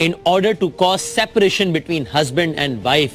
in order to cause separation between husband and wife।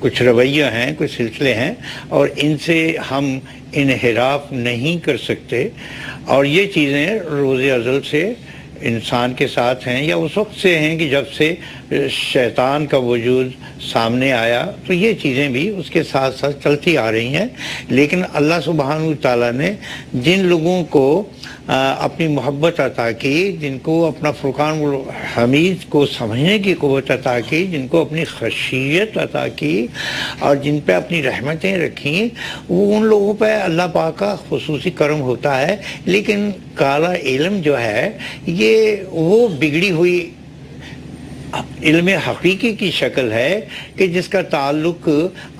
کچھ رویہ ہیں، کچھ سلسلے ہیں، اور ان سے ہم انحراف نہیں کر سکتے، اور یہ چیزیں روز ازل سے انسان کے ساتھ ہیں، یا اس وقت سے ہیں کہ جب سے شیطان کا وجود سامنے آیا تو یہ چیزیں بھی اس کے ساتھ ساتھ چلتی آ رہی ہیں۔ لیکن اللہ سبحانہ وتعالیٰ نے جن لوگوں کو اپنی محبت عطا کی، جن کو اپنا فرقان الحمید کو سمجھنے کی قوت عطا کی، جن کو اپنی خشیت عطا کی، اور جن پہ اپنی رحمتیں رکھیں، وہ ان لوگوں پہ اللہ پاک کا خصوصی کرم ہوتا ہے۔ لیکن کالا علم جو ہے یہ وہ بگڑی ہوئی علم حقیقی کی شکل ہے کہ جس کا تعلق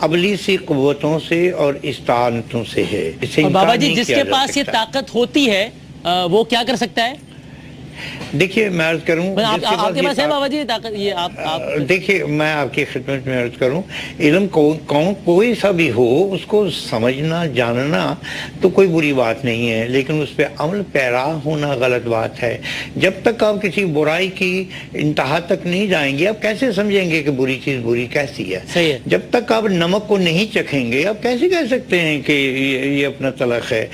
ابلیسی قوتوں سے اور استعانتوں سے ہے۔ اور بابا جی جس کے پاس یہ طاقت ہوتی ہے وہ کیا کر سکتا ہے؟ دیکھیے میں عرض کروں، آپ کے پاس ہے بابا جی طاقت؟ یہ آپ دیکھیے میں آپ کی خدمت میں عرض کروں، علم کوئی سا بھی ہو، اس کو سمجھنا جاننا تو کوئی بری بات نہیں ہے، لیکن اس پہ عمل پیرا ہونا غلط بات ہے۔ جب تک آپ کسی برائی کی انتہا تک نہیں جائیں گے، آپ کیسے سمجھیں گے کہ بری چیز بری کیسی ہے؟ صحیح ہے۔ جب تک آپ نمک کو نہیں چکھیں گے، آپ کیسے کہہ سکتے ہیں کہ یہ اپنا تلخ ہے؟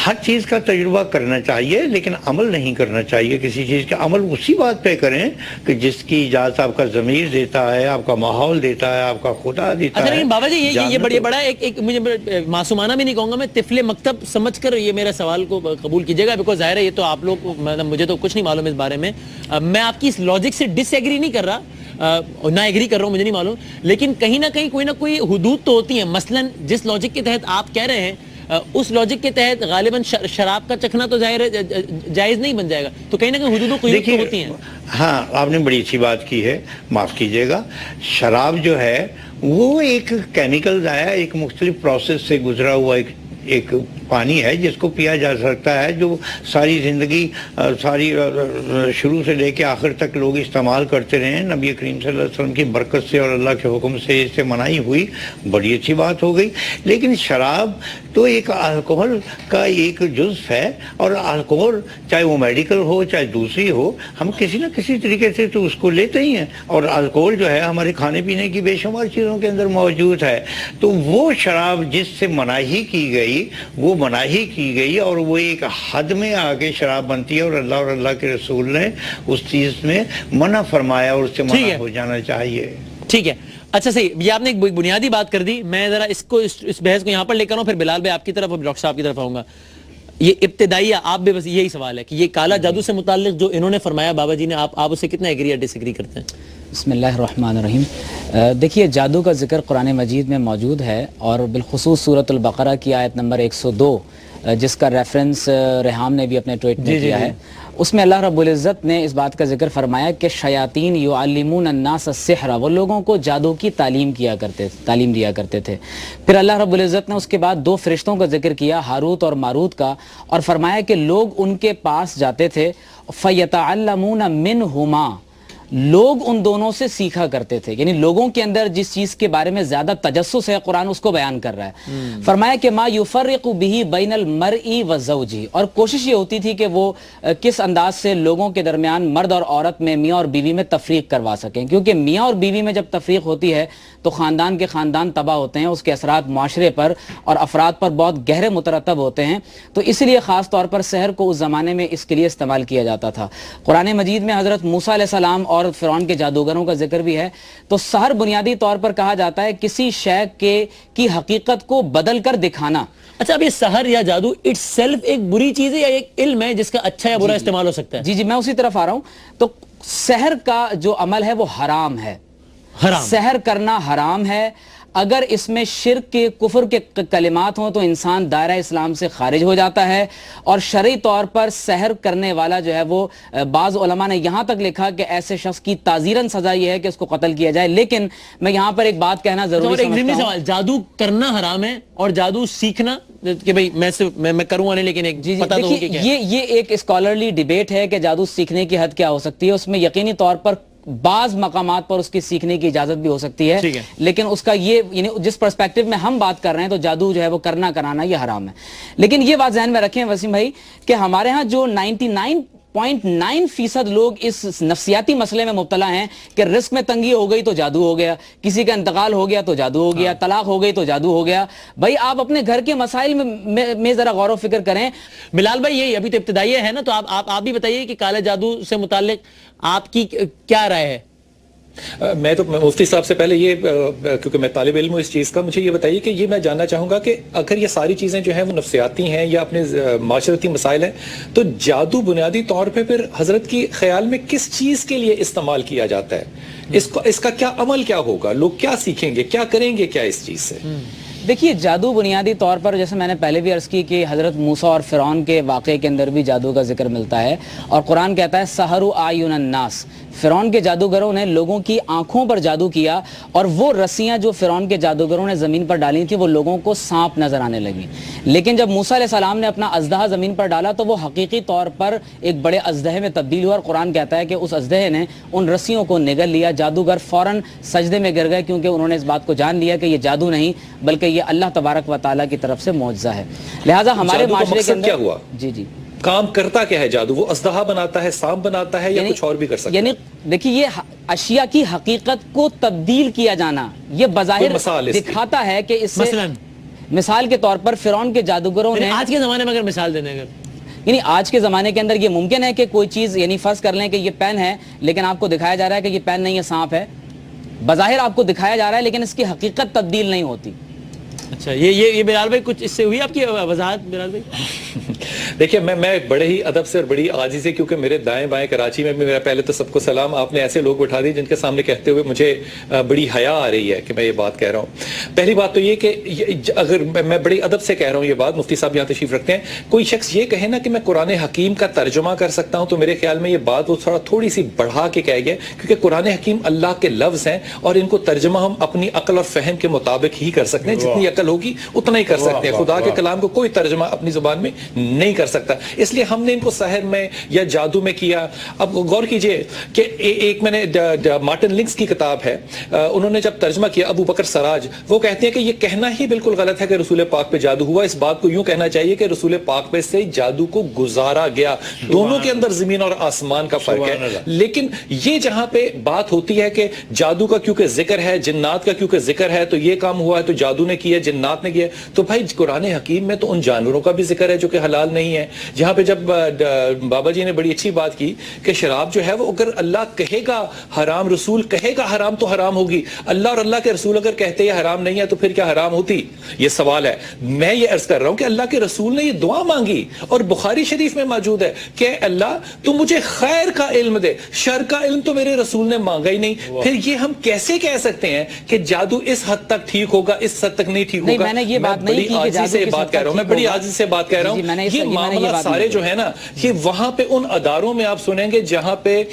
ہر چیز کا تجربہ کرنا چاہیے، لیکن عمل نہیں کرنا چاہیے کسی چیز کا۔ عمل اسی بات پہ کریں کہ جس کی اجازت آپ کا ضمیر دیتا ہے، آپ کا ماحول دیتا ہے، آپ کا خدا دیتا ہے۔ اچھا لیکن بابا جی یہ بڑی بڑا ایک مجھے معصومانہ بھی نہیں کہوں گا میں، طفل مکتب سمجھ کر یہ میرا سوال کو قبول کیجیے گا، بیکاز ظاہر ہے یہ تو آپ لوگ، مجھے تو کچھ نہیں معلوم اس بارے میں، میں آپ کی اس لاجک سے ڈس ایگری نہیں کر رہا، نہ ایگری کر رہا ہوں، مجھے نہیں معلوم، لیکن کہیں نہ کوئی حدود تو ہوتی ہیں۔ مثلا جس لاجک کے تحت آپ کہہ رہے ہیں اس لاجک کے تحت غالباً شراب کا چکھنا تو ظاہر ہے جائز نہیں بن جائے گا، تو کہیں نہ کہیں حدود و قیود تو ہوتی ہیں۔ ہاں آپ نے بڑی اچھی بات کی ہے، معاف کیجیے گا۔ شراب جو ہے وہ ایک کیمیکل ہے، ایک مختلف پروسیس سے گزرا ہوا ایک پانی ہے جس کو پیا جا سکتا ہے، جو ساری زندگی ساری شروع سے لے کے آخر تک لوگ استعمال کرتے رہے ہیں۔ نبی کریم صلی اللہ علیہ وسلم کی برکت سے اور اللہ کے حکم سے اس سے منائی ہوئی، بڑی اچھی بات ہو گئی۔ لیکن شراب تو ایک الکوہل کا ایک جزو ہے، اور الکوہل چاہے وہ میڈیکل ہو چاہے دوسری ہو، ہم کسی نہ کسی طریقے سے تو اس کو لیتے ہی ہیں، اور الکوہل جو ہے ہمارے کھانے پینے کی بے شمار چیزوں کے اندر موجود ہے۔ تو وہ شراب جس سے مناہی کی گئی وہ مناہی کی گئی، اور وہ ایک حد میں آگے شراب بنتی ہے، اور اللہ کے رسول نے اس چیز میں منع فرمایا، اور اس سے منع ہو جانا چاہیے۔ ٹھیک ہے، اچھا صحیح، یہ آپ نے ایک بنیادی بات کر دی، میں ذرا اس بحث کو یہاں پر لے کر آؤں، پھر بلال بھائی آپ کی طرف اور ڈاکٹر صاحب کی طرف آؤں گا۔ یہ ابتدائیہ آپ بھی بس یہی سوال ہے کہ یہ کالا جادو سے متعلق جو انہوں نے فرمایا بابا جی نے، آپ اسے کتنا ایگری یا ڈس ایگری کرتے ہیں؟ بسم اللہ الرحمن الرحیم۔ دیکھیے جادو کا ذکر قرآن مجید میں موجود ہے، اور بالخصوص سورۃ البقرہ کی آیت نمبر 102 جس کا ریفرنس ریحام نے بھی اپنے ٹویٹ میں کیا ہے، اس میں اللہ رب العزت نے اس بات کا ذکر فرمایا کہ شیاطین یعلمون الناس السحر، وہ لوگوں کو جادو کی تعلیم دیا کرتے تھے۔ پھر اللہ رب العزت نے اس کے بعد 2 فرشتوں کا ذکر کیا، ہاروت اور ماروت کا، اور فرمایا کہ لوگ ان کے پاس جاتے تھے، فیتعلمون منہما، لوگ ان دونوں سے سیکھا کرتے تھے، یعنی لوگوں کے اندر جس چیز کے بارے میں زیادہ تجسس ہے قرآن اس کو بیان کر رہا ہے۔ فرمایا کہ ما یفرق به بین المرء وزوجہ، اور کوشش یہ ہوتی تھی کہ وہ کس انداز سے لوگوں کے درمیان مرد اور عورت میں، میاں اور بیوی میں تفریق کروا سکیں، کیونکہ میاں اور بیوی میں جب تفریق ہوتی ہے تو خاندان کے خاندان تباہ ہوتے ہیں، اس کے اثرات معاشرے پر اور افراد پر بہت گہرے مترتب ہوتے ہیں۔ تو اس لیے خاص طور پر سحر کو اس زمانے میں اس کے لیے استعمال کیا جاتا تھا۔ قرآن مجید میں حضرت موسیٰ علیہ السلام اور فرعون کے جادوگروں کا ذکر بھی ہے۔ تو سحر بنیادی طور پر کہا جاتا ہے کسی شے کی حقیقت کو بدل کر دکھانا۔ اچھا اب یہ سحر یا جادو اٹس سیلف ایک بری چیز ہے یا ایک علم ہے جس کا اچھا یا برا استعمال ہو سکتا ہے؟ جی میں اسی طرف آ رہا ہوں۔ تو سحر کا جو عمل ہے وہ حرام ہے، سحر کرنا حرام ہے۔ اگر اس میں شرک کے کفر کے کلمات ہوں تو انسان دائرہ اسلام سے خارج ہو جاتا ہے، اور شرعی طور پر سحر کرنے والا جو ہے وہ بعض علماء نے یہاں تک لکھا کہ ایسے شخص کی تعزیراً سزا یہ ہے کہ اس کو قتل کیا جائے۔ لیکن میں یہاں پر ایک بات کہنا ضروری سمجھتا ہوں، سوال، جادو کرنا حرام ہے اور جادو سیکھنا کہ بھئی میں کروں گا نہیں، لیکن ایک پتہ تو ہو کہ کیا ہے؟ یہ ایک اسکالرلی ڈیبیٹ ہے کہ جادو سیکھنے کی حد کیا ہو سکتی ہے۔ اس میں یقینی طور پر بعض مقامات پر اس کی سیکھنے کی اجازت بھی ہو سکتی ہے، لیکن اس کا یہ یعنی جس پرسپیکٹیو میں ہم بات کر رہے ہیں تو جادو جو ہے وہ کرنا کرانا یہ حرام ہے۔ لیکن یہ بات ذہن میں رکھیں وسیم بھائی کہ ہمارے ہاں جو 0.9% لوگ اس نفسیاتی مسئلے میں مبتلا ہیں کہ رزق میں تنگی ہو گئی تو جادو ہو گیا, کسی کا انتقال ہو گیا تو جادو ہو گیا, طلاق ہو گئی تو جادو ہو گیا. بھائی آپ اپنے گھر کے مسائل میں ذرا غور و فکر کریں. بلال بھائی یہ ابھی تو ابتدائی ہے نا, تو آپ بھی بتائیے کہ کالے جادو سے متعلق آپ کی کیا رائے ہے؟ میں تو مفتی صاحب سے پہلے یہ, کیونکہ میں طالب علم ہوں اس چیز کا, مجھے یہ بتائیے کہ یہ میں جاننا چاہوں گا کہ اگر یہ ساری چیزیں جو ہیں وہ نفسیاتی ہیں یا اپنے معاشرتی مسائل ہیں, تو جادو بنیادی طور پہ پھر حضرت کی خیال میں کس چیز کے لیے استعمال کیا جاتا ہے؟ اس کا کیا عمل کیا ہوگا, لوگ کیا سیکھیں گے, کیا کریں گے کیا اس چیز سے؟ دیکھیے جادو بنیادی طور پر, جیسے میں نے پہلے بھی عرض کی کہ حضرت موسیٰ اور فرعون کے واقعے کے اندر بھی جادو کا ذکر ملتا ہے, اور قرآن کہتا ہے سحروا اعین الناس, فرعون کے جادوگروں نے لوگوں کی آنکھوں پر جادو کیا, اور وہ رسیاں جو فرعون کے جادوگروں نے زمین پر ڈالی تھیں وہ لوگوں کو سانپ نظر آنے لگیں. لیکن جب موسیٰ علیہ السلام نے اپنا اژدہا زمین پر ڈالا تو وہ حقیقی طور پر ایک بڑے اژدہے میں تبدیل ہوا, اور قرآن کہتا ہے کہ اس اژدہے نے ان رسیوں کو نگل لیا. جادوگر فوراً سجدے میں گر گئے, کیونکہ انہوں نے اس بات کو جان لیا کہ یہ جادو نہیں بلکہ یہ اللہ تبارک و تعالیٰ کی طرف سے معجزہ ہے. لہٰذا ہمارے معاشرے کے اندر کیا ہوا, جی کام کرتا کیا ہے جادو؟ وہ اژدہا بناتا ہے, سانپ بناتا ہے, یا کچھ اور بھی کر سکتا ہے؟ یعنی دیکھیے یہ اشیاء کی حقیقت کو تبدیل کیا جانا, یہ بظاہر دکھاتا ہے کہ اس سے مثال کے طور پر فرعون کے جادوگروں نے آج کے زمانے میں اگر مثال دینے اگر یعنی آج کے زمانے کے اندر یہ ممکن ہے کہ کوئی چیز, یعنی فرض کر لیں کہ یہ پین ہے لیکن آپ کو دکھایا جا رہا ہے کہ یہ پین نہیں ہے, سانپ ہے. بظاہر آپ کو دکھایا جا رہا ہے لیکن اس کی حقیقت تبدیل نہیں ہوتی. اچھا, یہ بلال بھائی کچھ اس سے ہوئی آپ کی وضاحت بلال بھائی؟ دیکھیں میں بڑے ہی ادب سے اور بڑی عاجزی سے, کیونکہ میرے دائیں بائیں کراچی میں میرا پہلے تو سب کو سلام, آپ نے ایسے لوگ بٹھا دی جن کے سامنے کہتے ہوئے مجھے بڑی حیا آ رہی ہے کہ میں یہ بات کہہ رہا ہوں. پہلی بات تو یہ کہ اگر میں بڑی ادب سے کہہ رہا ہوں یہ بات, مفتی صاحب یہاں تشریف رکھتے ہیں, کوئی شخص یہ کہے نا کہ میں قرآن حکیم کا ترجمہ کر سکتا ہوں, تو میرے خیال میں یہ بات وہ تھوڑی سی بڑھا کے کہہ گیا, کیونکہ قرآن حکیم اللہ کے لفظ ہیں اور ان کو ترجمہ ہم اپنی عقل اور فہم کے مطابق ہی کر سکتے ہیں, جتنی عقل ہوگی اتنا ہی کر سکتے ہیں. خدا کے کلام کو کوئی ترجمہ اپنی زبان میں نہیں کر سکتا, اس لیے ہم نے ان کو سحر میں یا جادو میں کیا. اب غور کیجئے کہ ایک میں نے مارٹن لنکس کی کتاب ہے, انہوں نے جب ترجمہ کیا, ابو بکر سراج, وہ کہتے ہیں کہ یہ کہنا ہی بالکل غلط ہے کہ رسول پاک پہ جادو ہوا. اس بات کو یوں کہنا چاہیے کہ رسول پاک پہ سے جادو کو گزارا گیا. دونوں کے اندر زمین اور آسمان کا فرق ہے. لیکن یہ جہاں پہ بات ہوتی ہے کہ جادو کا کیونکہ ذکر ہے, جنات کا کیونکہ ذکر ہے, تو یہ کام ہوا ہے تو جادو نے کیا, جنات نے کیا, تو بھائی قرآن حکیم میں تو ان جانوروں کا بھی ذکر ہے جو کہ حلال نہیں ہے. جہاں پہ جب بابا جی نے بڑی اچھی بات کی کہ شراب جو ہے وہ اگر اللہ کہے گا حرام, رسول کہے گا حرام, تو حرام ہوگی. اللہ اور اللہ کے رسول اگر کہتے ہیں حرام نہیں ہے تو پھر کیا حرام ہوتی؟ یہ سوال ہے. میں یہ عرض کر رہا ہوں کہ اللہ کے رسول نے یہ دعا مانگی اور بخاری شریف میں موجود ہے کہ اللہ تو مجھے خیر کا علم دے, شر کا علم تو میرے رسول نے مانگا ہی نہیں. پھر یہ ہم کیسے کہہ سکتے ہیں کہ جادو اس حد تک ٹھیک ہوگا, اس حد تک نہیں ٹھیک ہوگا؟ میں نے یہ بات نہیں کی کہ جادو سے بات کہہ رہا ہوں, میں بڑی عاجزی سے بات کہہ رہا ہوں. یہ معاملہ سارے جو ہے نا, یہ وہاں پہ ان اداروں میں آپ سنیں گے جہاں پہ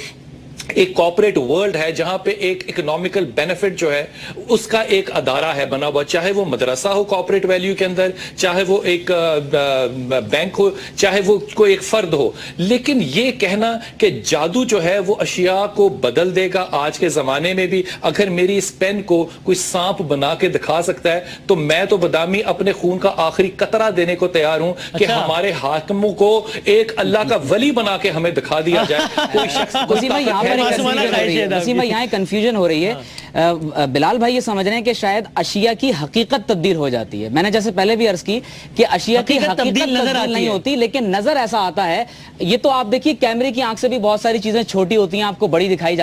ایک کارپوریٹ ورلڈ ہے, جہاں پہ ایک اکنامیکل بینیفٹ جو ہے اس کا ایک ادارہ ہے بنا ہوا, چاہے وہ مدرسہ ہو کارپوریٹ ویلیو کے اندر, چاہے وہ ایک بینک ہو, چاہے وہ کوئی ایک فرد ہو. لیکن یہ کہنا کہ جادو جو ہے وہ اشیاء کو بدل دے گا, آج کے زمانے میں بھی اگر میری اس پین کو کوئی سانپ بنا کے دکھا سکتا ہے تو میں تو بدامی اپنے خون کا آخری قطرہ دینے کو تیار ہوں کہ ہمارے حاکموں کو ایک اللہ کا ولی بنا کے ہمیں دکھا دیا جائے. کوئی شخص یہاں کنفیوژن ہو رہی ہے. بلال بھائی یہ سمجھ رہے ہیں کہ شاید اشیاء کی حقیقت تبدیل ہو جاتی ہے. میں نے جیسے پہلے بھی عرض کی کہ اشیاء کی حقیقت تبدیل نہیں ہوتی لیکن نظر ایسا آتا ہے. یہ تو آپ دیکھیے کیمرے کی آنکھ سے بھی بہت ساری چیزیں چھوٹی ہوتی ہیں, آپ کو بڑی دکھائی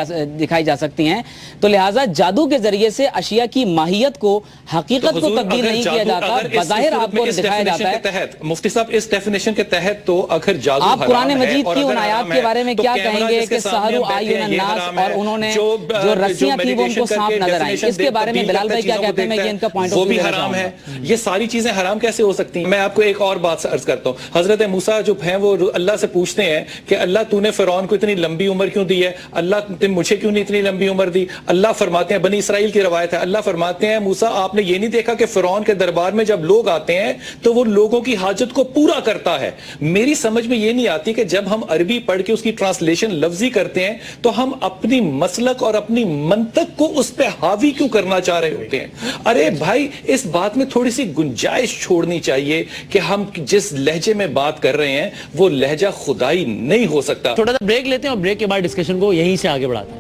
جا سکتی ہیں. تو لہٰذا جادو کے ذریعے سے اشیاء کی ماہیت کو, حقیقت کو تبدیل نہیں کیا جاتا, بظاہر آپ کو دکھایا جاتا ہے. مفتی صاحب اس ڈیفینیشن کے تحت تو اگر جادو آپ قرآن مجید کی ان آیات کے بارے میں کیا کہیں گے کہ سحروا اعین الناس, اور انہوں نے جو رسیاں تھیں وہ ان کو سانپ نظر آئیں, اس کے بارے میں بلال بھائی کیا کہتے ہیں؟ میں یہ ان کا پوائنٹ وہ بھی حرام ہے. یہ ساری چیزیں حرام کیسے ہو سکتی ہیں؟ میں آپ کو ایک اور بات عرض کرتا ہوں. حضرت موسیٰ جو ہیں وہ اللہ سے پوچھتے ہیں کہ اللہ تو نے فرعون کو اتنی لمبی عمر کیوں دی ہے, اللہ نے مجھے کیوں نہیں اتنی لمبی عمر دی؟ اللہ فرماتے ہیں, بنی اسرائیل کی روایت ہے, اللہ فرماتے ہیں موسیٰ آپ نے یہ نہیں دیکھا کہ فرعون کے دربار میں جب لوگ آتے ہیں تو وہ لوگوں کی حاجت کو پورا کرتا ہے. میری سمجھ میں یہ نہیں آتی کہ جب ہم عربی پڑھ کے اس کی ٹرانسلیشن لفظی کرتے ہیں تو ہم اپنی مسلک اور اپنی منطق کو اس اس پہ حاوی کیوں کرنا چاہ رہے ہوتے ہیں؟ ارے بھائی اس بات میں تھوڑی سی گنجائش چھوڑنی چاہیے کہ ہم جس لہجے میں بات کر رہے ہیں وہ لہجہ خدائی نہیں ہو سکتا. تھوڑا سا بریک لیتے ہیں اور بریک کے بعد ڈسکشن کو یہیں سے آگے بڑھاتے ہیں.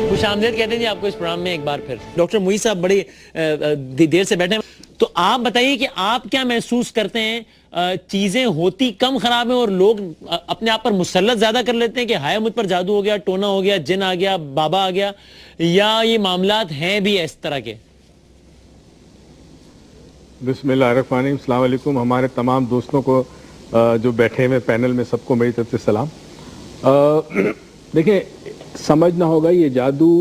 خوش آمدید کہتے ہیں جی آپ کو اس پروگرام میں ایک بار پھر. ڈاکٹر معیز صاحب بڑی دیر سے بیٹھے ہیں, تو آپ بتائیے کہ آپ کیا محسوس کرتے ہیں, چیزیں ہوتی کم خراب ہیں اور لوگ اپنے آپ پر مسلط زیادہ کر لیتے ہیں کہ ہائے مجھ پر جادو ہو گیا, ٹونا ہو گیا, جن آ گیا, بابا آ گیا, یا یہ معاملات ہیں بھی اس طرح کے؟ بسم اللہ الرحمن الرحیم. السلام علیکم. ہمارے تمام دوستوں کو جو بیٹھے ہوئے پینل میں سب کو میری طرف سے سلام. دیکھیں, سمجھنا ہوگا یہ جادو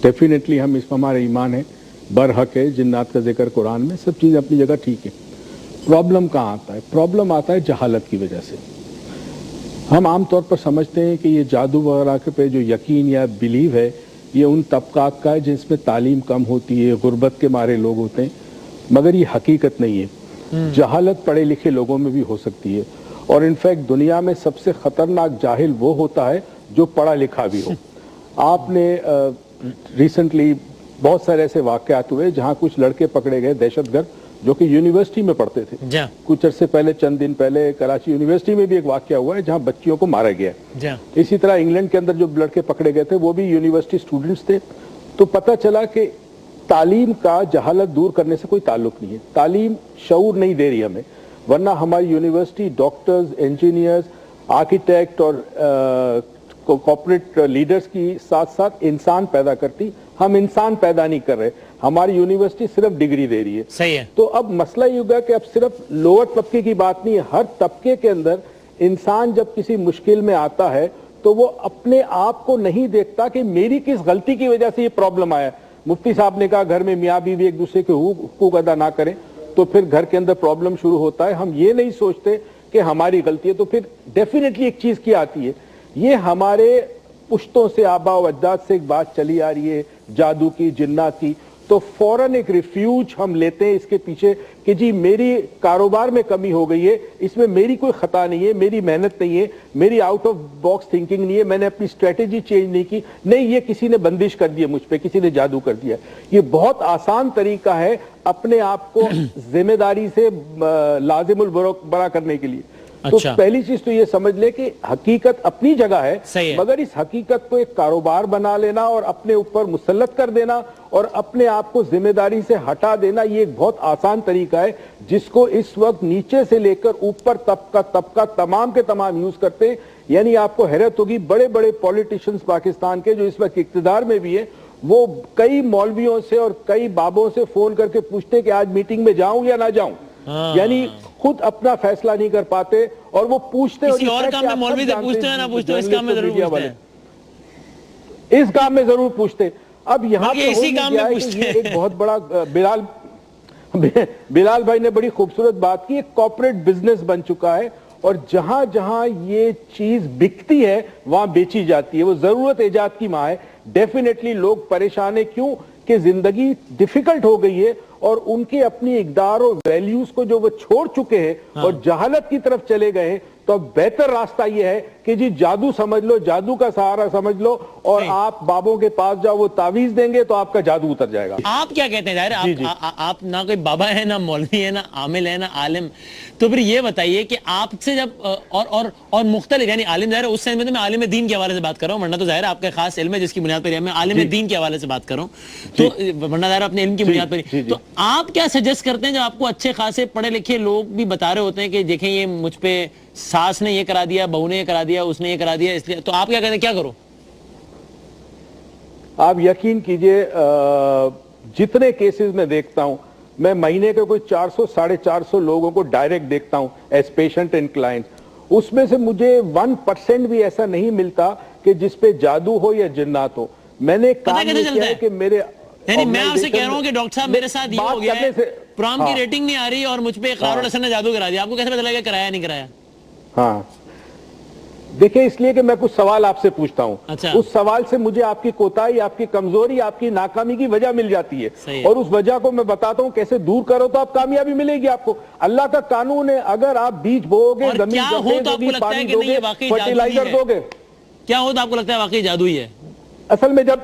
ڈیفینیٹلی ہم اس پر ہمارا ایمان ہے, برحق ہے, جنات کا ذکر قرآن میں, سب چیزیں اپنی جگہ ٹھیک ہے. پرابلم کہاں آتا ہے؟ پرابلم آتا ہے جہالت کی وجہ سے. ہم عام طور پر سمجھتے ہیں کہ یہ جادو وغیرہ پہ جو یقین یا بلیو ہے یہ ان طبقات کا ہے جس میں تعلیم کم ہوتی ہے, غربت کے مارے لوگ ہوتے ہیں, مگر یہ حقیقت نہیں ہے. جہالت پڑھے لکھے لوگوں میں بھی ہو سکتی ہے, اور انفیکٹ دنیا میں سب سے خطرناک جاہل وہ ہوتا ہے جو پڑھا لکھا بھی ہو. آپ نے ریسنٹلی بہت سارے ایسے واقعات ہوئے جہاں کچھ لڑکے پکڑے گئے دہشت گرد جو کہ یونیورسٹی میں پڑھتے تھے. کچھ عرصے پہلے, چند دن پہلے, کراچی یونیورسٹی میں بھی ایک واقعہ ہوا ہے جہاں بچیوں کو مارا گیا. اسی طرح انگلینڈ کے اندر جو لڑکے پکڑے گئے تھے وہ بھی یونیورسٹی اسٹوڈنٹس تھے. تو پتہ چلا کہ تعلیم کا جہالت دور کرنے سے کوئی تعلق نہیں ہے. تعلیم شعور نہیں دے رہی ہمیں, ورنہ ہماری یونیورسٹی ڈاکٹرز, انجینئرز, آرکیٹیکٹ اور کارپوریٹ لیڈرز کی ساتھ ساتھ انسان پیدا کرتی. ہم انسان پیدا نہیں کر رہے, ہماری یونیورسٹی صرف ڈگری دے رہی ہے. صحیح ہے. تو اب مسئلہ یہ ہوگا کہ اب صرف لوور طبقے کی بات نہیں ہے, ہر طبقے کے اندر انسان جب کسی مشکل میں آتا ہے تو وہ اپنے آپ کو نہیں دیکھتا کہ میری کس غلطی کی وجہ سے یہ پرابلم آیا. مفتی صاحب نے کہا گھر میں میاں بیوی ایک دوسرے کے حقوق ادا نہ کریں تو پھر گھر کے اندر پرابلم شروع ہوتا ہے. ہم یہ نہیں سوچتے کہ ہماری غلطی ہے. تو پھر ڈیفینیٹلی ایک چیز کی آتی ہے, یہ ہمارے پشتوں سے, آبا و اجداد سے ایک بات چلی آ رہی ہے جادو کی, جنات کی, تو فوراً ایک ریفیوج ہم لیتے ہیں اس کے پیچھے کہ جی میری کاروبار میں کمی ہو گئی ہے, اس میں میری کوئی خطا نہیں ہے, میری محنت نہیں ہے, میری آؤٹ آف باکس تھنکنگ نہیں ہے, میں نے اپنی اسٹریٹجی چینج نہیں کی, نہیں یہ کسی نے بندش کر دی ہے مجھ پہ, کسی نے جادو کر دیا. یہ بہت آسان طریقہ ہے اپنے آپ کو ذمہ داری سے لازم البرا کرنے کے لیے. تو پہلی چیز تو یہ سمجھ لے کہ حقیقت اپنی جگہ ہے, مگر اس حقیقت کو ایک کاروبار بنا لینا اور اپنے اوپر مسلط کر دینا اور اپنے آپ کو ذمہ داری سے ہٹا دینا, یہ ایک بہت آسان طریقہ ہے جس کو اس وقت نیچے سے لے کر اوپر طبقہ تمام کے تمام یوز کرتے ہیں. یعنی آپ کو حیرت ہوگی, بڑے بڑے پولیٹیشنز پاکستان کے جو اس وقت اقتدار میں بھی ہیں, وہ کئی مولویوں سے اور کئی بابوں سے فون کر کے پوچھتے کہ آج میٹنگ میں جاؤں یا نہ جاؤں. یعنی خود اپنا فیصلہ نہیں کر پاتے اور وہ پوچھتے, کسی اور کام میں مولوی سے پوچھتے ہیں, نہ پوچھتے, اس کام میں ضرور پوچھتے ہیں, اس کام میں ضرور پوچھتے. اب یہاں پہ اسی کام میں پوچھتے ہیں. ایک بہت بڑا بلال بھائی نے بڑی خوبصورت بات کی, ایک کارپوریٹ بزنس بن چکا ہے اور جہاں جہاں یہ چیز بکتی ہے وہاں بیچی جاتی ہے. وہ ضرورت ایجاد کی ماں ہے. ڈیفینیٹلی لوگ پریشان ہیں, کیوں کہ زندگی ڈیفیکلٹ ہو گئی ہے اور ان کے اپنی اقدار اور ویلیوز کو جو وہ چھوڑ چکے ہیں اور جہالت کی طرف چلے گئے ہیں. تو اب بہتر راستہ یہ ہے کہ جی جادو سمجھ لو, جادو کا سہارا سمجھ لو اور آپ بابوں کے پاس جاؤ, وہ تعویذ دیں گے تو آپ کا جادو اتر جائے گا. آپ کیا کہتے ہیں ظاہر آپ نہ کوئی بابا ہے, نہ مولوی ہے, نہ عامل ہے, نہ عالم, تو پھر یہ بتائیے کہ آپ سے جب اور مختلف, یعنی عالم ظاہر اس سمے میں تو میں عالم دین کے حوالے سے بات کر رہا ہوں, ورنہ تو ظاہر آپ کا خاص علم ہے جس کی بنیاد پر میں عالم دین کے حوالے سے بات کر رہا ہوں, تو ورنہ ظاہر اپنے علم کی بنیاد پر. تو آپ کیا سجیسٹ کرتے ہیں جب آپ کو اچھے خاصے پڑھے لکھے لوگ بھی بتا رہے ہوتے ہیں کہ دیکھیں یہ مجھ پہ ساس نے یہ کرا دیا, بہو نے یہ کرا دیا, اس نے یہ کرا دیا, اس لیے, تو آپ کیا کہتے ہیں, کیا کرو؟ آپ یقین کیجئے جتنے کیسز میں دیکھتا ہوں, میں مہینے کے کوئی 400-450 لوگوں کو ڈائریکٹ دیکھتا ہوں ایز پیشنٹ اینڈ کلائنٹ. اس میں سے مجھے 1% بھی ایسا نہیں ملتا کہ جس پہ جادو ہو یا جنات ہو. میں نے کام کیا ہے کہ میرے, یعنی میں آپ سے کہہ رہا ہوں کہ ڈاکٹر صاحب میرے ساتھ یہ ہو گیا ہے, پروگرام کی ریٹنگ نہیں آ رہی اور مجھ پہ اقرار الحسن نے جادو کرا دیا, آپ کو کیسے پتہ لگا کرایا نہیں کرایا؟ ہاں دیکھیں اس لیے کہ میں کچھ سوال آپ سے پوچھتا ہوں, اچھا. اس سوال سے مجھے آپ کی کوتاہی, آپ کی کمزوری, آپ کی ناکامی کی وجہ مل جاتی ہے, اور اس وجہ کو میں بتاتا ہوں کیسے دور کرو تو آپ کامیابی ملے گی آپ کو. اللہ کا قانون ہے, اگر آپ بیج بو گے, زمین سفید ہوگی, پانی دو گے, فرٹیلائزر دو گے. کیا ہو تو آپ کو لگتا ہے واقعی جادو ہی ہے؟ اصل میں جب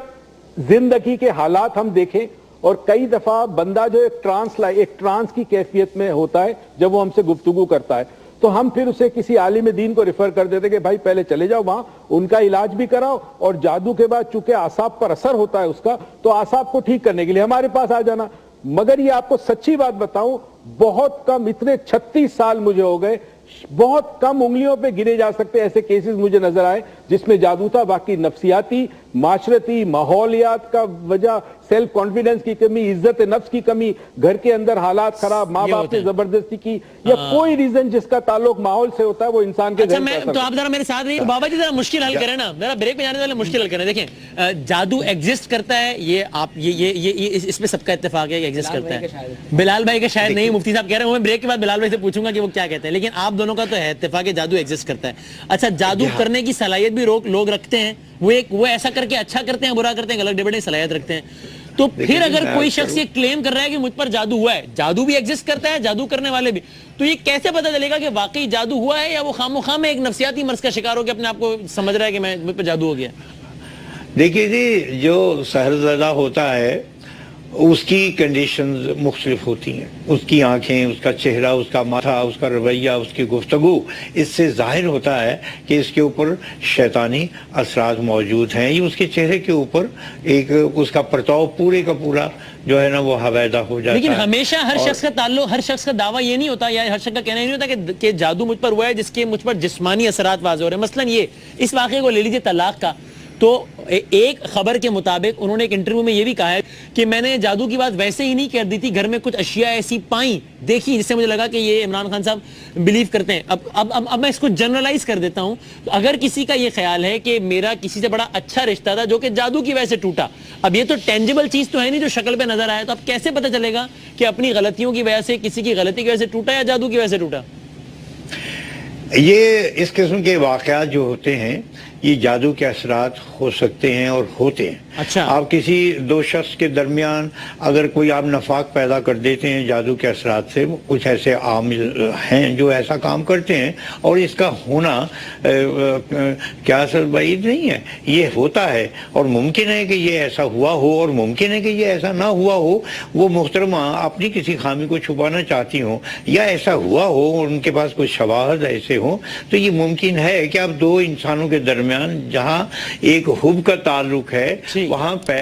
زندگی کے حالات ہم دیکھیں, اور کئی دفعہ بندہ جو ایک ٹرانس کی کیفیت میں ہوتا ہے جب وہ ہم سے گفتگو کرتا ہے, تو ہم پھر اسے کسی عالم دین کو ریفر کر دیتے کہ بھائی پہلے چلے جاؤ وہاں, ان کا علاج بھی کراؤ, اور جادو کے بعد چونکہ اعصاب پر اثر ہوتا ہے اس کا, تو اعصاب کو ٹھیک کرنے کے لیے ہمارے پاس آ جانا. مگر یہ آپ کو سچی بات بتاؤں, بہت کم, اتنے 36 سال مجھے ہو گئے, بہت کم انگلیوں پہ گنے جا سکتے ایسے کیسز مجھے نظر آئے جس میں جادو تھا. باقی نفسیاتی, معاشرتی, ماحولیات کا وجہ, سیلف کانفیڈنس کی کمی, عزت نفس کی کمی, گھر کے اندر حالات خراب, ماں باپ نے زبردستی کی, یا کوئی ریزن جس کا تعلق ماحول سے ہوتا ہے, وہ انسان کے ذہن پر. تو آپ ذرا میرے ساتھ رہیے بابا جی, ذرا مشکل حل کریں نا, ذرا بریک پہ جانے والے مشکل حل کریں. دیکھیں جادو ایگزسٹ کرتا ہے, یہ آپ یہ اس پہ سب کا اتفاق ہے کہ ایگزسٹ کرتا ہے. بلال بھائی کا شاید نہیں, مفتی صاحب کہہ رہے ہیں, میں بریک کے بعد بلال بھائی سے پوچھوں گا کہ وہ کیا کہتے ہیں, لیکن آپ دونوں کا تو ہے اتفاق کہ جادو ایگزسٹ کرتا ہے. اچھا, جادو کرنے کی صلاحیت بھی لوگ رکھتے ہیں, وہ ایسا کر کے اچھا کرتے ہیں, برا کرتے ہیں, غلط ڈبیٹ صلاحیت رکھتے ہیں. تو پھر اگر کوئی شخص یہ کلیم کر رہا ہے کہ مجھ پر جادو ہوا ہے, جادو بھی ایگزسٹ کرتا ہے, جادو کرنے والے بھی, تو یہ کیسے پتہ چلے گا کہ واقعی جادو ہوا ہے, یا وہ خام و خام ایک نفسیاتی مرض کا شکار ہو کے اپنے آپ کو سمجھ رہا ہے کہ مجھ پر جادو ہو گیا؟ دیکھیے جی, جو سحر زدہ ہوتا ہے اس کی کنڈیشنز مختلف ہوتی ہیں, اس کی آنکھیں, اس کا چہرہ, اس کا ماتھا, اس کا رویہ, اس کی گفتگو, اس سے ظاہر ہوتا ہے کہ اس کے اوپر شیطانی اثرات موجود ہیں. یہ اس کے چہرے کے اوپر ایک اس کا پرتاؤ پورے کا پورا جو ہے نا وہ حویدہ ہو جاتا ہے. لیکن ہمیشہ ہر شخص کا تعلق, ہر شخص کا دعویٰ یہ نہیں ہوتا, یا ہر شخص کا کہنا یہ نہیں ہوتا کہ جادو مجھ پر ہوا ہے جس کے مجھ پر جسمانی اثرات واضح ہو رہے ہیں. مثلا یہ اس واقعے کو لے لیجیے طلاق کا, تو ایک خبر کے مطابق انہوں نے ایک انٹرویو میں یہ بھی کہا ہے کہ میں نے جادو کی بات ویسے ہی نہیں کر دی تھی, گھر میں کچھ اشیاء ایسی پائیں, دیکھی, جس سے مجھے لگا کہ یہ عمران خان صاحب بلیو کرتے ہیں. اب میں اس کو جنرلائز کر دیتا ہوں. اگر کسی کا یہ خیال ہے کہ میرا کسی سے بڑا اچھا رشتہ تھا جو کہ جادو کی وجہ سے ٹوٹا, اب یہ تو ٹینجیبل چیز تو ہے نہیں جو شکل پہ نظر آیا, تو اب کیسے پتہ چلے گا کہ اپنی غلطیوں کی وجہ سے, کسی کی غلطی کی وجہ سے ٹوٹا یا جادو کی وجہ سے ٹوٹا؟ یہ اس قسم کے واقعات جو ہوتے ہیں یہ جادو کے اثرات ہو سکتے ہیں اور ہوتے ہیں. اچھا, آپ کسی دو شخص کے درمیان اگر کوئی آپ نفاق پیدا کر دیتے ہیں جادو کے اثرات سے, کچھ ایسے عامل ہیں جو ایسا کام کرتے ہیں, اور اس کا ہونا کیا اثر بعید نہیں ہے, یہ ہوتا ہے, اور ممکن ہے کہ یہ ایسا ہوا ہو اور ممکن ہے کہ یہ ایسا نہ ہوا ہو. وہ محترمہ اپنی کسی خامی کو چھپانا چاہتی ہوں, یا ایسا ہوا ہو, ان کے پاس کچھ شواہد ایسے ہوں, تو یہ ممکن ہے کہ آپ دو انسانوں کے درمیان جہاں ایک حب کا تعلق ہے وہاں پہ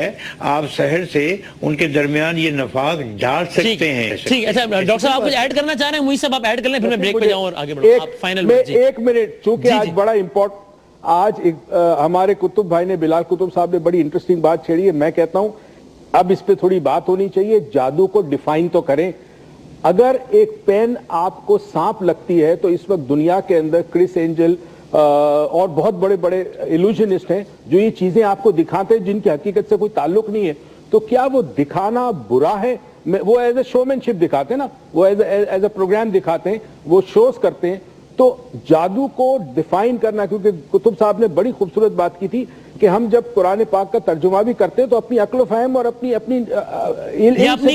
آپ سحر سے ان کے درمیان یہ نفاق ڈال سکتے ہیں. ٹھیک ہے. اچھا ڈاکٹر صاحب آپ کچھ ایڈ کرنا چاہ رہے ہیں؟ مجھ سے آپ ایڈ کر لیں, پھر میں بریک پہ جاؤں اور آگے بڑھوں. آپ فائنل ایک منٹ, چونکہ آج بڑا امپورٹنٹ, آج ہمارے کتب بھائی نے, بلال کتب صاحب نے بڑی انٹرسٹنگ بات چھیڑی ہے. میں کہتا ہوں اب اس پہ تھوڑی بات ہونی چاہیے. جادو کو ڈیفائن تو کریں. اگر ایک پین آپ کو سانپ لگتی ہے تو اس وقت دنیا کے اندر کرس اینجل اور بہت بڑے بڑے ایلوژنسٹ ہیں جو یہ چیزیں آپ کو دکھاتے ہیں جن کی حقیقت سے کوئی تعلق نہیں ہے. تو کیا وہ دکھانا برا ہے؟ وہ ایز اے شومین شپ دکھاتے ہیں نا, وہ ایز اے پروگرام دکھاتے ہیں, وہ شوز کرتے ہیں. تو جادو کو ڈیفائن کرنا, کیونکہ کتب صاحب نے بڑی خوبصورت بات کی تھی کہ ہم جب قرآن پاک کا ترجمہ بھی کرتے ہیں تو اپنی عقل و فہم اور اپنی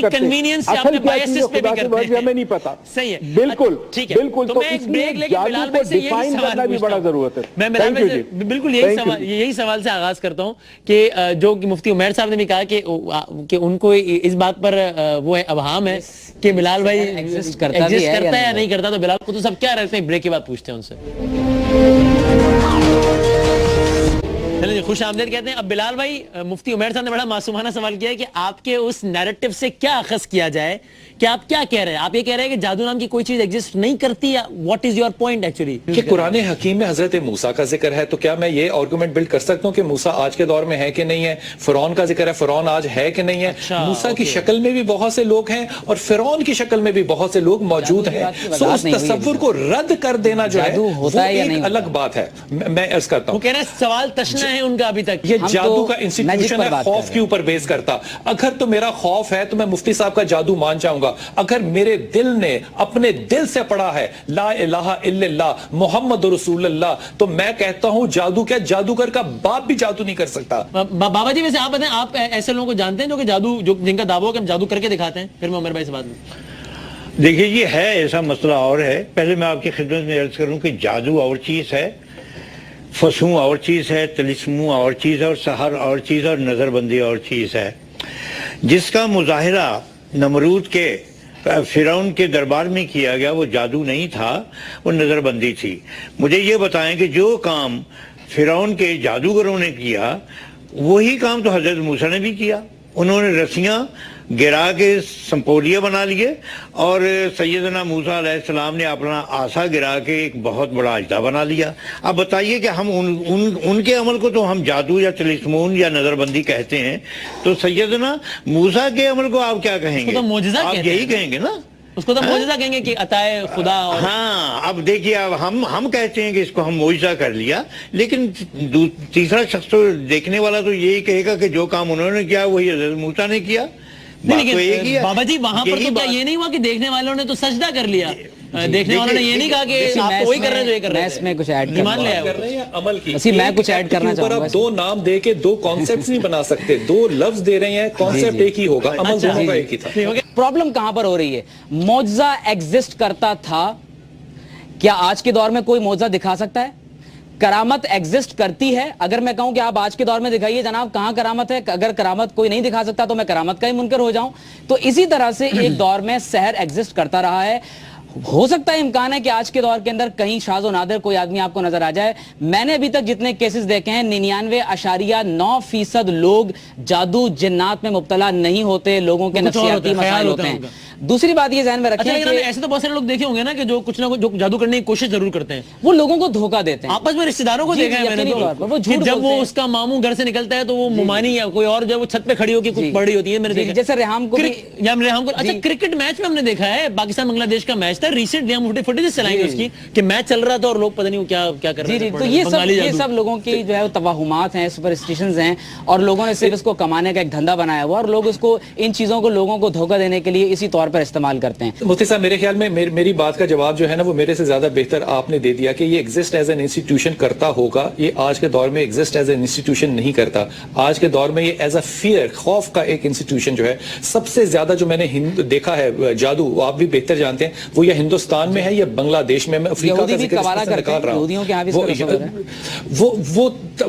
کنوینئنس سے, اپنے بایسز پہ بھی کرتے ہیں, ہمیں نہیں پتا. صحیح ہے, بالکل بالکل. تو میں ایک بریک لے کے بلال بھائی سے یہی سوال بھی بڑا ضرورت ہے. میں بلال بھائی سے بالکل یہی سوال سے آغاز کرتا ہوں کہ جو مفتی عمیر صاحب نے بھی کہا کہ ان کو اس بات پر وہ ابہام ہے کہ بلال بھائی ایگزسٹ کرتا ہے یا نہیں کرتا. تو بلال کو سب کیا رہتے ہیں, بریک کے بعد پوچھتے ہیں ان سے. خوش آمدید کہتے ہیں. اب بلال بھائی, مفتی عمیر صاحب نے بڑا معصومانہ سوال کیا ہے کہ آپ کے اس نیریٹو سے کیا اخذ کیا جائے, کہ آپ کیا کہہ رہے ہیں؟ آپ یہ کہہ رہے ہیں کہ جادو نام کی کوئی چیز ایگزسٹ نہیں کرتی, یا what is your point actually? کہ قرآن حکیم میں حضرت موسیٰ کا ذکر ہے, تو کیا میں یہ آرگومنٹ بلڈ کر سکتا ہوں کہ موسیٰ آج کے دور میں ہے کہ نہیں ہے؟ فرعون کا ذکر ہے, فرعون آج ہے کہ نہیں ہے؟ موسیٰ کی شکل میں بھی بہت سے لوگ ہیں اور فرعون کی شکل میں بھی بہت سے لوگ موجود ہیں. سو اس تصور کو رد کر دینا جو ہے وہ ایک الگ بات ہے. میں عرض کرتا ہوں, وہ کہہ رہے ہیں سوال تشنا ہے ان کا ابھی تک. یہ جادو کا انسٹیٹیوشن ہے, خوف کے اوپر بیس کرتا. اگر تو میرا خوف ہے تو میں مفتی صاحب کا جادو مان جاؤں گا, ہوگا اگر میرے دل نے اپنے دل سے پڑھا ہے لا الہ الا اللہ محمد رسول اللہ, تو میں کہتا ہوں جادو کیا, جادوگر کا باپ بھی جادو نہیں کر سکتا. بابا جی ویسے آپ بتائیں, آپ ایسے لوگوں کو جانتے ہیں جو کہ جادو, جن کا دعویٰ کہ ہم جادو کر کے دکھاتے ہیں؟ پھر میں عمر بھائی سے بات کروں. دیکھیے یہ ہے ایسا مسئلہ اور ہے. پہلے میں آپ کی خدمت میں عرض کروں کہ جادو اور چیز ہے, فسوں اور چیز ہے, تلسموں اور چیز ہے, اور سحر اور چیز ہے, اور نظر بندی اور چیز ہے. جس کا مظاہرہ نمرود کے فرعون کے دربار میں کیا گیا وہ جادو نہیں تھا, وہ نظر بندی تھی. مجھے یہ بتائیں کہ جو کام فرعون کے جادوگروں نے کیا وہی کام تو حضرت موسیٰ نے بھی کیا. انہوں نے رسیاں گرا کے سمپولیا بنا لیے, اور سیدنا موسیٰ علیہ السلام نے اپنا آسا گرا کے ایک بہت بڑا اجدہ بنا لیا. اب بتائیے کہ ہم ان کے عمل کو تو ہم جادو یا تلسمون یا نظر بندی کہتے ہیں, تو سیدنا موسیٰ کے عمل کو آپ کیا کہیں گے؟ آپ یہی کہیں گے نا, اس کو تو معجزہ کہیں گے کہ عطائے خدا. ہاں اب دیکھیے, اب ہم کہتے ہیں کہ اس کو ہم معجزہ کر لیا, لیکن تیسرا شخص تو دیکھنے والا تو یہی کہے گا کہ جو کام انہوں نے کیا وہی حضرت موسیٰ نے کیا. بابا جی وہاں پر تو کیا یہ نہیں ہوا کہ دیکھنے والوں نے تو سجدہ کر لیا, دیکھنے والوں نے یہ نہیں کہا کہ آپ تو وہی کر رہے ہیں جو یہ کر رہے ہیں. میں اس میں کچھ ایڈ ایمان لے آئے کر رہے ہیں عمل کی. اسی میں کچھ ایڈ کرنا چاہوں گا. دو نام دے کے دو کانسیپٹس نہیں بنا سکتے, دو لفظ دے رہے ہیں, کانسیپٹ ایک ہی ہوگا, عمل دونوں کا ایک ہی تھا. پرابلم کہاں پر ہو رہی ہے؟ معجزہ ایگزسٹ کرتا تھا, کیا آج کے دور میں کوئی معجزہ دکھا سکتا ہے؟ کرامت ایگزسٹ کرتی ہے. اگر میں کہوں کہ آپ آج کے دور میں دکھائیے جناب کہاں کرامت ہے, اگر کرامت کوئی نہیں دکھا سکتا تو میں کرامت کا ہی منکر ہو جاؤں. تو اسی طرح سے ایک دور میں سحر ایگزسٹ کرتا رہا ہے. ہو سکتا ہے, امکان ہے کہ آج کے دور کے اندر کہیں شاذ و نادر کوئی آدمی آپ کو نظر آ جائے. میں نے ابھی تک جتنے کیسز دیکھے ہیں 99.9% لوگ جادو جنات میں مبتلا نہیں ہوتے, لوگوں کے نفسیاتی مسائل ہوتے ہیں. دوسری بات یہ ذہن میں رکھیں کہ ایسے تو بہت سارے لوگ دیکھے ہوں گے نا کہ جو کچھ نہ کچھ جو جادو کرنے کی کوشش ضرور کرتے ہیں, وہ لوگوں کو دھوکہ دیتے ہیں. آپس میں رشتہ داروں کو دیکھا ہے میں نے تو, جب وہ اس کا ماموں گھر سے نکلتا ہے تو وہ ممانی یا کوئی اور جو وہ چھت پہ کھڑی ہو کے کچھ پڑھ رہی ہوتی ہے, میں نے دیکھا. جیسے ریحام کو اچھا کرکٹ میچ میں ہم نے دیکھا ہے, پاکستان بنگلہ دیش کا میچ تھا ریسنٹ, ہم فوٹیج چلائیں گے اس کی کہ میچ چل رہا تھا اور لوگ پتہ نہیں کیا کر رہے ہیں. تو یہ سب لوگوں کی جو ہے توہمات ہیں, سپرسٹیشنز ہیں, اور لوگوں نے صرف اس کو کمانے کا ایک دھندا بنایا ہوا, اور لوگ اس کو ان چیزوں کو لوگوں کو دھوکہ دینے کے لیے اسی طور پر استعمال کرتے ہیں. مفتی صاحب میرے خیال میں میری بات کا جواب جو ہے نا وہ میرے سے زیادہ بہتر آپ نے دے دیا کہ یہ ایگزسٹ ایز این انسٹیٹیوشن کرتا ہوگا. یہ آج کے دور میں ایگزسٹ ایز این انسٹیٹیوشن نہیں کرتا. آج کے دور میں یہ ایز اے فیئر, خوف کا ایک انسٹیٹیوشن جو ہے. سب سے زیادہ جو میں نے دیکھا ہے جادو, وہ آپ بھی بہتر جانتے ہیں, وہ یا ہندوستان میں ہے یا بنگلہ دیش میں. افریقہ کا ذکر نکال رہا ہوں.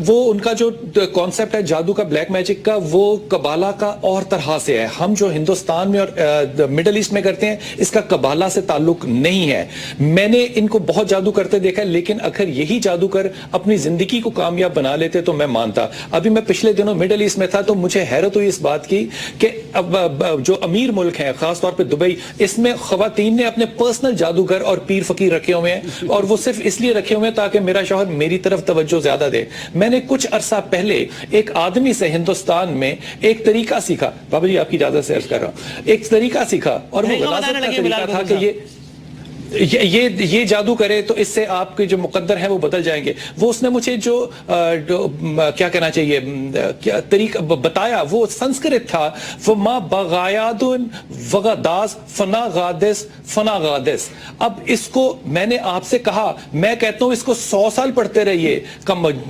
وہ ان کا جو کانسیپٹ ہے جادو کا, بلیک میجک کا, وہ قبالہ کا اور طرح سے ہے. ہم جو ہندوستان میں اور مڈل ایسٹ میں کرتے ہیں اس کا قبالہ سے تعلق نہیں ہے. میں نے ان کو بہت جادو کرتے دیکھا, لیکن اگر یہی جادو کر اپنی زندگی کو کامیاب بنا لیتے تو میں مانتا. ابھی میں پچھلے دنوں مڈل ایسٹ میں تھا تو مجھے حیرت ہوئی اس بات کی کہ جو امیر ملک ہیں, خاص طور پہ دبئی, اس میں خواتین نے اپنے پرسنل جادوگر اور پیر فقیر رکھے ہوئے ہیں, اور وہ صرف اس لیے رکھے ہوئے ہیں تاکہ میرا شوہر میری طرف توجہ زیادہ دے. میں نے کچھ عرصہ پہلے ایک آدمی سے ہندوستان میں ایک طریقہ سیکھا, بابا جی آپ کی اجازت سے عرض کر رہا ہوں, ایک طریقہ سیکھا, اور وہ غلاظت کا طریقہ تھا کہ یہ جادو کرے تو اس سے آپ کے جو مقدر ہیں وہ بدل جائیں گے. وہ اس نے مجھے جو کیا کہنا چاہیے طریقہ بتایا وہ سنسکرت تھا. وما بغایادن وغداس فنا غادس فنا غادس. اب اس کو میں نے آپ سے کہا, میں کہتا ہوں اس کو 100 سال پڑھتے رہیے,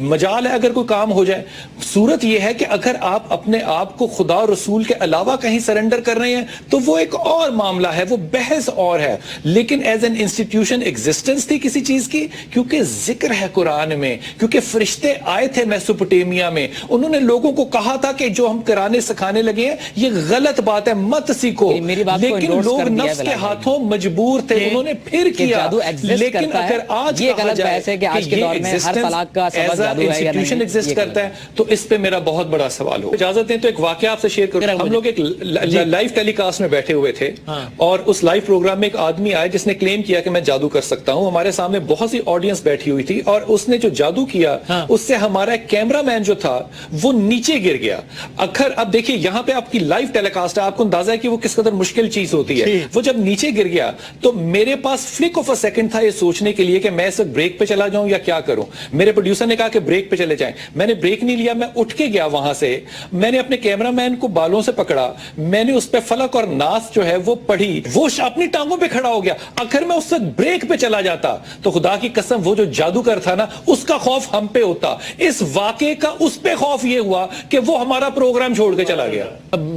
مجال ہے اگر کوئی کام ہو جائے. صورت یہ ہے کہ اگر آپ اپنے آپ کو خدا اور رسول کے علاوہ کہیں سرنڈر کر رہے ہیں تو وہ ایک اور معاملہ ہے, وہ بحث اور ہے. لیکن ایز این انسٹیٹیوشن ایگزسٹنس تھی کسی چیز کی, کیونکہ ذکر ہے قرآن میں, کیونکہ فرشتے آئے تھے میسوپوٹیمیا میں, انہوں نے لوگوں کو کہا تھا کہ جو ہم کرانے سکھانے لگے ہیں یہ غلط بات ہے, مت سیکھو. لیکن لوگ نفس کے ہاتھوں مجبور تھے, انہوں نے پھر کیا. لیکن اگر آج کہا جائے کہ یہ انسٹیٹیوشن ایگزسٹ کرتا ہے تو اس پہ میرا بہت بڑا سوال ہو. اجازت دیں تو ایک واقعہ آپ سے شیئر کروں. ہم لوگ ایک لائیو ٹیلی کاسٹ میں بیٹھے ہوئے تھے, اور اس لائیو پروگرام میں ایک آدمی آئے جس نے کلیم کلیم کیا کہ میں جادو کر سکتا ہوں. ہمارے سامنے بہت سی آڈینس بیٹھی ہوئی تھی اور اس نے جو جادو کیا اس سے ہمارا کیمرہ مین جو تھا وہ نیچے گر گیا. اب دیکھیے یہاں پہ آپ کی لائیو ٹیلی کاسٹ ہے, آپ کو اندازہ ہے کہ وہ کس قدر مشکل چیز ہوتی ہے. وہ جب نیچے گر گیا تو میرے پاس فلک آف اے سیکنڈ تھا یہ سوچنے کے لیے کہ میں اس وقت بریک پہ چلا جاؤں یا کیا کروں. میرے پروڈیوسر نے کہا کہ بریک پہ چلے جائیں. میں نے بریک نہیں لیا, میں اٹھ کے گیا وہاں سے, میں نے اپنے کیمرہ مین کو بالوں سے پکڑا, میں نے اس پہ فلک اور ناس جو ہے وہ پڑھی, وہ اپنی ٹانگوں پہ کھڑا ہو گیا. اگر میں اس وقت بریک پہ چلا جاتا تو خدا کی قسم وہ جو جادوگر تھا نا اس کا خوف ہم پہ ہوتا. اس واقعے کا اس پہ خوف یہ ہوا کہ وہ ہمارا پروگرام چھوڑ کے چلا گیا.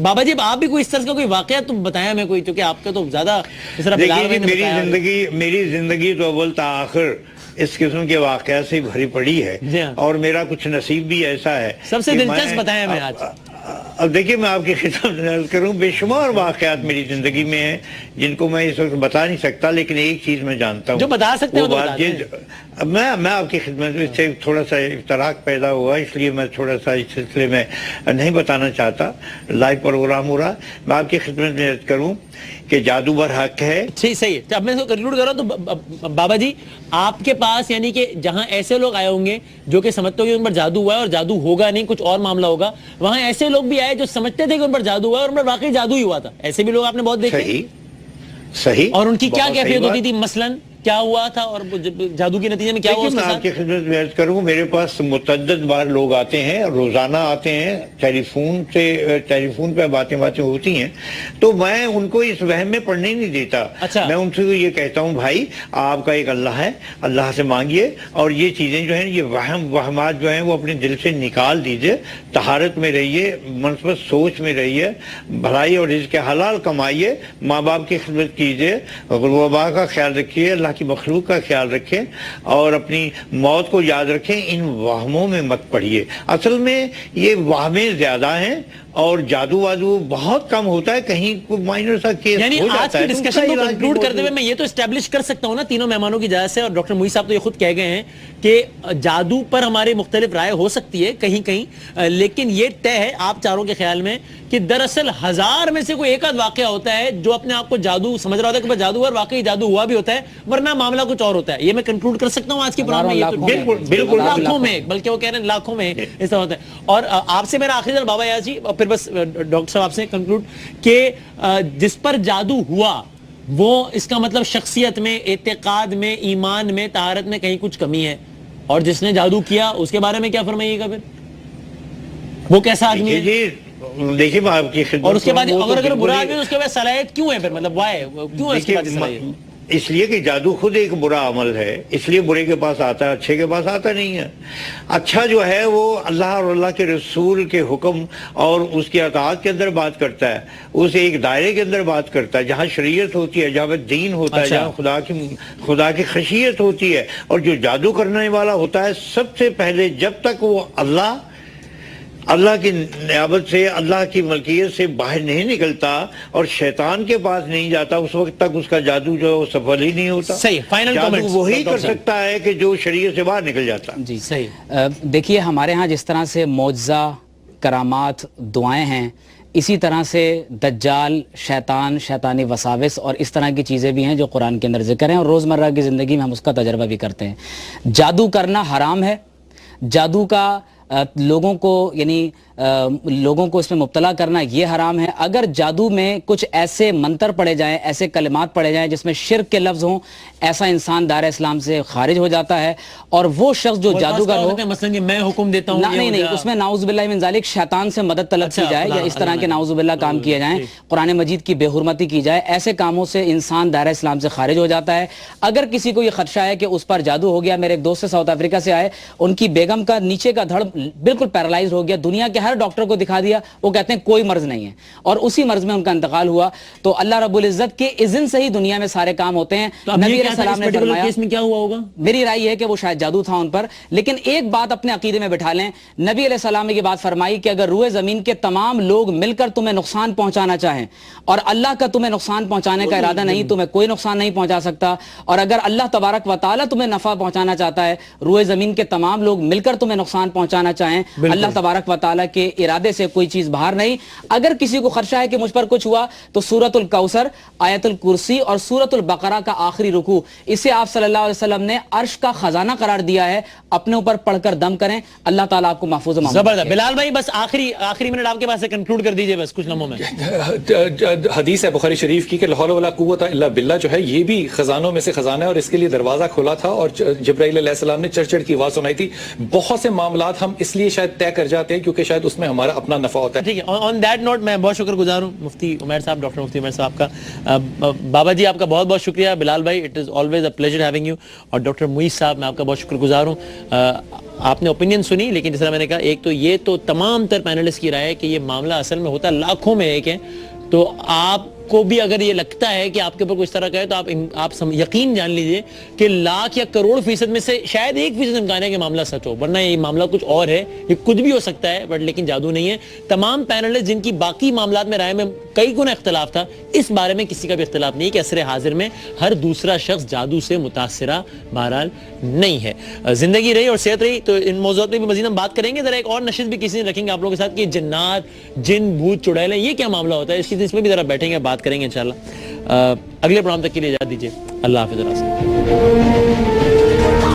بابا جی آپ بھی کوئی اس طرح کا کوئی واقعہ تو بتایا ہمیں کوئی, کیونکہ آپ کا تو زیادہ میری زندگی تو اول تا آخر اس قسم کے واقعات سے بھری پڑی ہے, اور میرا کچھ نصیب بھی ایسا ہے. سب سے دلچسپ بتائیں ہمیں آج. اب دیکھیے میں آپ کی خدمت میں عرض کروں, بے شمار واقعات میری زندگی میں ہیں جن کو میں اس وقت بتا نہیں سکتا, لیکن ایک چیز میں جانتا ہوں جو بتا سکتے ہیں. میں آپ کی خدمت میں سے تھوڑا سا افتراق پیدا ہوا, اس لیے میں تھوڑا سا اس سلسلے میں نہیں بتانا چاہتا. لائیو پروگرام ہو رہا, میں آپ کی خدمت میں عرض کروں کہ جادو بر حق ہے. صحیح ہے. اب میں اس کو کنکلوڈ کر رہا ہوں تو بابا جی آپ کے پاس یعنی کہ جہاں ایسے لوگ آئے ہوں گے جو کہ سمجھتے ہو کہ ان پر جادو ہوا ہے اور جادو ہوگا نہیں, کچھ اور معاملہ ہوگا, وہاں ایسے لوگ بھی آئے جو سمجھتے تھے کہ ان پر جادو ہوا ہے اور ان پر واقعی جادو ہی ہوا تھا. ایسے بھی لوگ آپ نے بہت دیکھے. صحیح. اور ان کی کیا کیفیت ہوتی تھی, مثلاً کیا ہوا تھا اور جادو کے نتیجے میں کیا ہوا اس کے ساتھ؟ میں آپ کی خدمت میں عرض کروں, میرے پاس متعدد بار لوگ آتے ہیں, روزانہ آتے ہیں, ٹیلی فون پہ باتیں ہوتی ہیں, تو میں ان کو اس وہم میں پڑھنے نہیں دیتا. میں ان سے یہ کہتا ہوں بھائی آپ کا ایک اللہ ہے, اللہ سے مانگیے, اور یہ چیزیں جو ہیں یہ وہمات جو ہیں وہ اپنے دل سے نکال دیجئے, طہارت میں رہیے, مثبت سوچ میں رہیے, بھلائی اور رزق حلال کمائیے, ماں باپ کی خدمت کیجئے, وبا کا خیال رکھیے, اللہ کی مخلوق کا خیال رکھیں, اور اپنی موت کو یاد رکھیں. ان وہموں میں مت پڑھیے. اصل میں یہ وہمیں زیادہ ہیں اور جادو وادو بہت کم ہوتا ہے, کہیں کوئی مائنر سا کیس یعنی ہو جاتا ہے. آج کی ڈسکشن کو کنکلوڈ کرتے ہوئے میں یہ تو اسٹیبلش کر سکتا ہوں نا تینوں مہمانوں کی اجازت سے, اور ڈاکٹر موئی صاحب تو یہ خود کہہ گئے ہیں کہ جادو پر ہماری مختلف رائے ہو سکتی ہے کہیں کہیں, لیکن یہ طے ہے آپ چاروں کے خیال میں کہ دراصل 1000 میں سے کوئی ایک آدھ واقعہ ہوتا ہے جو اپنے آپ کو جادو سمجھ رہا ہوتا ہے کہ جادو اور واقعی جادو ہوا بھی ہوتا ہے, ورنہ معاملہ کچھ اور ہوتا ہے. یہ میں کنکلوڈ کر سکتا ہوں آج کے پروگرام میں. بالکل لاکھوں میں, بلکہ وہ کہہ رہے ہیں لاکھوں میں اس طرح ہوتا ہے. اور آپ سے میرا آخری سوال بابا یاز جی, اور پھر بس ڈاکٹر صاحب آپ سے کنکلوڈ, کہ جس پر جادو ہوا وہ اس کا مطلب شخصیت میں, اعتقاد میں, ایمان میں, طہارت میں کہیں کچھ کمی ہے, اور جس نے جادو کیا اس کے بارے میں کیا فرمائیے گا پھر, وہ کیسا آدمی ہے؟ دیکھیے میں آپ کی خدمت, اور اس کے بعد اگر برا آدمی اس کے بعد صلاحیت کیوں ہے پھر, مطلب وائی کیوں ہے اس کے بعد صلاحیت؟ اس لیے کہ جادو خود ایک برا عمل ہے, اس لیے برے کے پاس آتا ہے, اچھے کے پاس آتا نہیں ہے. اچھا جو ہے وہ اللہ اور اللہ کے رسول کے حکم اور اس کی اطاعت کے اندر بات کرتا ہے, اس ایک دائرے کے اندر بات کرتا ہے جہاں شریعت ہوتی ہے, جہاں دین ہوتا ہے, جہاں خدا کی خشیت ہوتی ہے. اور جو جادو کرنے والا ہوتا ہے سب سے پہلے جب تک وہ اللہ کی نیابت سے, اللہ کی ملکیت سے باہر نہیں نکلتا اور شیطان کے پاس نہیں جاتا, اس وقت تک اس کا جادو جو ہے سفل ہی نہیں ہوتا. صحیح. فائنل جادو وہی کر سکتا ہے کہ جو شریعت سے باہر نکل جاتا. جی صحیح. دیکھیے ہمارے ہاں جس طرح سے معجزہ, کرامات, دعائیں ہیں, اسی طرح سے دجال, شیطان, شیطانی وساوس اور اس طرح کی چیزیں بھی ہیں جو قرآن کے اندر ذکر ہیں, اور روزمرہ کی زندگی میں ہم اس کا تجربہ بھی کرتے ہیں. جادو کرنا حرام ہے. جادو کا لوگوں کو یعنی لوگوں کو اس میں مبتلا کرنا یہ حرام ہے. اگر جادو میں کچھ ایسے منتر پڑے جائیں, ایسے کلمات پڑے جائیں جس میں شرک کے لفظ ہوں, ایسا انسان دائرہ اسلام سے خارج ہو جاتا ہے. اور وہ شخص جو جادوگر ہو, مثلا کہ میں حکم دیتا ہوں, نہیں, اس میں نعوذ باللہ من ذالک شیطان سے مدد طلب کی جائے یا اس طرح کے نعوذ باللہ کام کیے جائیں, قرآن مجید کی بے حرمتی کی جائے, ایسے کاموں سے انسان دائرہ اسلام سے خارج ہو جاتا ہے. اگر کسی کو یہ خدشہ ہے کہ اس پر جادو ہو گیا, میرے ایک دوست سے ساؤتھ افریقہ سے آئے, ان کی بیگم کا نیچے کا دھڑ بالکل پیرالائز ہو گیا, دنیا کے ہر ڈاکٹر کو دکھا دیا, وہ کہتے ہیں کوئی مرض نہیں ہے, اور اسی مرض میں ان کا انتقال ہوا. تو اللہ رب العزت کے اذن سے ہی دنیا میں سارے کام ہوتے ہیں. نبی علیہ السلام نے فرمایا, کیس میں کیا ہوا ہوگا, میری رائے یہ ہے کہ وہ شاید جادو تھا ان پر. لیکن ایک بات اپنے عقیدے میں بٹھا لیں, نبی علیہ السلام نے یہ بات فرمائی کہ اگر روئے زمین کے تمام لوگ مل کر تمہیں نقصان پہنچانا چاہیں اور اللہ کا تمہیں نقصان پہنچانے کا ارادہ نہیں, تمہیں کوئی نقصان نہیں پہنچا سکتا. اور اگر اللہ تبارک و تعالیٰ تمہیں نفع پہنچانا چاہتا ہے, روئے زمین کے تمام لوگ مل کر تمہیں نقصان پہنچانا چاہیں, اللہ تبارک و تعالیٰ کے ارادے سے کوئی چیز باہر نہیں. اگر کسی کو خدشہ ہے کہ مجھ پر کچھ ہوا تو سورۃ الکوثر, آیت الکرسی اور سورۃ البقرہ کا آخری رکوع, اسے آپ صلی اللہ علیہ وسلم نے عرش کا خزانہ قرار دیا ہے, اپنے اوپر پڑھ کر دم کریں, اللہ تعالیٰ آپ کو محفوظ و مامون. زبردست. بلال بھائی بس آخری منٹ آپ کے پاس سے کنکلوڈ کر دیجئے بس کچھ لمحوں میں. حدیث ہے بخاری شریف کی کہ لا حول ولا قوت الا باللہ جو ہے یہ بھی خزانوں میں سے خزانہ ہے, اور اس کے لیے دروازہ کھولا تھا اور جبرائیل علیہ السلام نے چڑھ چڑھ کی آواز سنائی تھی. بہت سے معاملات ہم اس لیے شاید طے کر جاتے ہیں کیونکہ شاید اس میں ہمارا اپنا نفع ہوتا ہے. ٹھیک ہے, آن دیٹ نوٹ میں بہت شکر گزار ہوں مفتی عمیر صاحب, ڈاکٹر مفتی عمیر صاحب کا. بابا جی آپ کا بہت بہت شکریہ. بلال بھائی it is always a pleasure having you. اور ڈاکٹر معیز صاحب میں آپ کا بہت شکر گزار ہوں. آپ نے اوپینین سنی, لیکن جس طرح میں نے کہا ایک تو یہ تو تمام تر پینلسٹ کی رائے ہے کہ یہ معاملہ اصل میں ہوتا لاکھوں میں ایک ہے. تو آپ کو بھی اگر یہ لگتا ہے کہ آپ کے اوپر کچھ طرح کا ہے تو آپ یقین جان لیجئے کہ لاکھ یا کروڑ فیصد میں سے شاید 1% امکان ہے کہ معاملہ سچ ہو, ورنہ یہ معاملہ کچھ اور ہے. یہ کچھ بھی ہو سکتا ہے بٹ لیکن جادو نہیں ہے. تمام پینلسٹ جن کی باقی معاملات میں رائے میں کئی گنا اختلاف تھا, اس بارے میں کسی کا بھی اختلاف نہیں کہ عصر حاضر میں ہر دوسرا شخص جادو سے متاثرہ بہرحال نہیں ہے. زندگی رہی اور صحت رہی تو ان موضوعات میں بھی مزید ہم بات کریں گے. ذرا ایک اور نشست بھی کسی نے رکھیں گے آپ لوگوں کے ساتھ کہ جنات, جن, بھوت, چڑیلیں یہ کیا معاملہ ہوتا ہے, اس میں بھی ذرا بیٹھیں گے, بات کریں گے انشاءاللہ. اگلے پروگرام تک کے لیے اجازت دیجیے. اللہ حافظ.